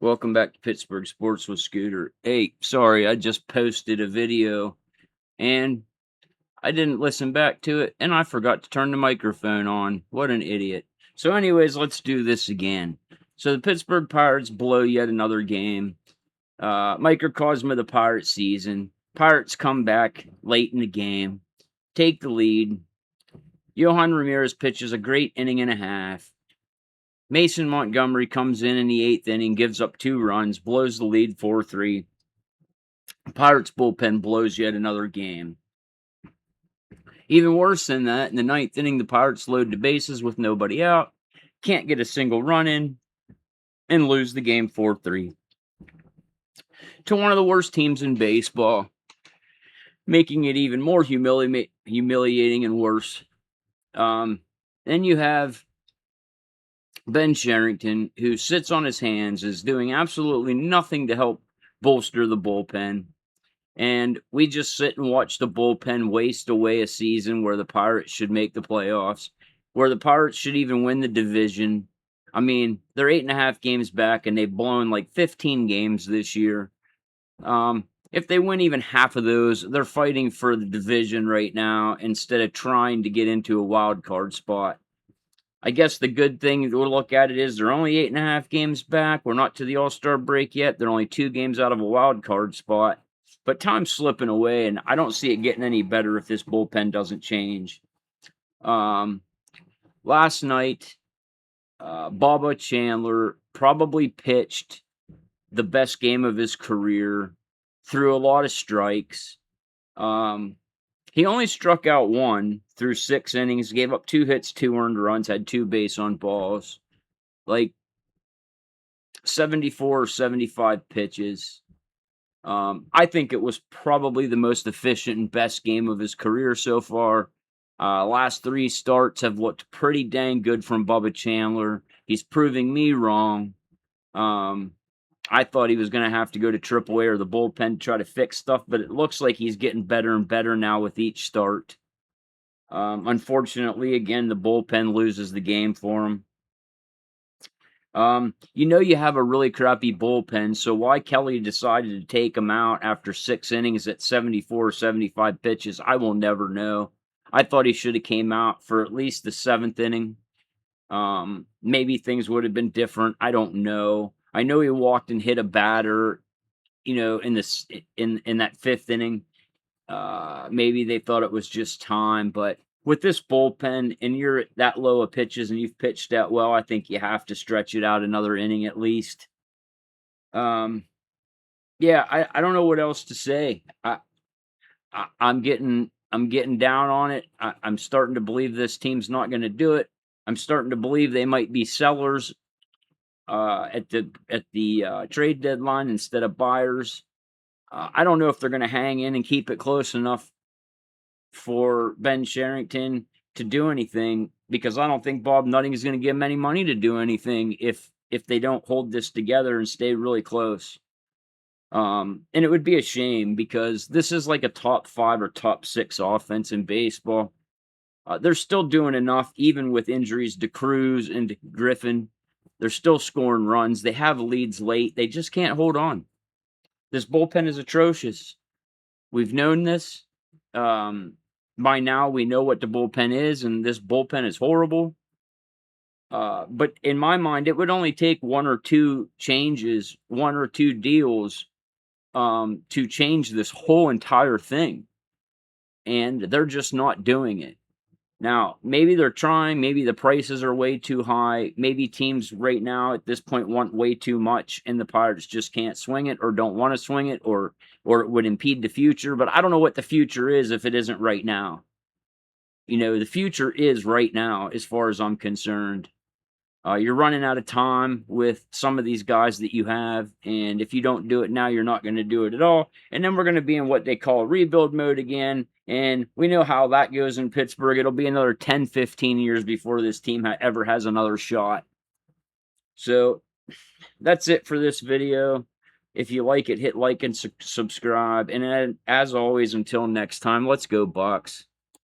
Welcome back to Pittsburgh Sports with Scooter. Hey, sorry, I just posted a video and I didn't listen back to it and I forgot to turn the microphone on. What an idiot. So, anyways, let's do this again. So, the Pittsburgh Pirates blow yet another game. Microcosm of the Pirates season. Pirates come back late in the game, take the lead. Johan Ramirez pitches a great inning and a half. Mason Montgomery comes in the eighth inning, gives up 2 runs, blows the lead 4-3. Pirates bullpen blows yet another game. Even worse than that, in the ninth inning, the Pirates load the bases with nobody out, can't get a single run in, and lose the game 4-3 to one of the worst teams in baseball, making it even more humiliating and worse. Then you have Ben Sherrington, who sits on his hands, is doing absolutely nothing to help bolster the bullpen. And we just sit and watch the bullpen waste away a season where the Pirates should make the playoffs, where the Pirates should even win the division. I mean, they're 8.5 games back, and they've blown like 15 games this year. If they win even half of those, they're fighting for the division right now instead of trying to get into a wild card spot. I guess the good thing to look at it is they're only 8.5 games back. We're not to the All-Star break yet. They're only 2 games out of a wild card spot. But time's slipping away, and I don't see it getting any better if this bullpen doesn't change. Last night, Bubba Chandler probably pitched the best game of his career, threw a lot of strikes. He only struck out 1 through 6 innings, gave up 2 hits, 2 earned runs, had 2 base on balls, like 74 or 75 pitches. I think it was probably the most efficient and best game of his career so far. Last 3 starts have looked pretty dang good from Bubba Chandler. He's proving me wrong. I thought he was going to have to go to AAA or the bullpen to try to fix stuff, but it looks like he's getting better and better now with each start. Unfortunately, again, the bullpen loses the game for him. You have a really crappy bullpen, so why Kelly decided to take him out after 6 innings at 74 or 75 pitches, I will never know. I thought he should have came out for at least the 7th inning. Maybe things would have been different. I don't know. I know he walked and hit a batter, in this in that 5th inning. Maybe they thought it was just time, but with this bullpen and you're at that low of pitches and you've pitched that well, I think you have to stretch it out another inning at least. Yeah, I don't know what else to say. I'm getting down on it. I'm starting to believe this team's not going to do it. I'm starting to believe they might be sellers at the trade deadline instead of buyers. I don't know if they're going to hang in and keep it close enough for Ben Sherrington to do anything, because I don't think Bob Nutting is going to give him any money to do anything if they don't hold this together and stay really close. And it would be a shame because this is like a top 5 or top 6 offense in baseball. They're still doing enough, even with injuries to Cruz and to Griffin. They're still scoring runs. They have leads late. They just can't hold on. This bullpen is atrocious. We've known this. By now, we know what the bullpen is, and this bullpen is horrible. But in my mind, it would only take 1 or 2 changes, 1 or 2 deals, to change this whole entire thing. And they're just not doing it. Now, maybe they're trying, maybe the prices are way too high, maybe teams right now at this point want way too much, and the Pirates just can't swing it or don't want to swing it, or it would impede the future, but I don't know what the future is if it isn't right now. The future is right now as far as I'm concerned. You're running out of time with some of these guys that you have, and if you don't do it now, you're not going to do it at all. And then we're going to be in what they call rebuild mode again, and we know how that goes in Pittsburgh. It'll be another 10, 15 years before this team ever has another shot. So that's it for this video. If you like it, hit like and subscribe. And as always, until next time, let's go Bucks.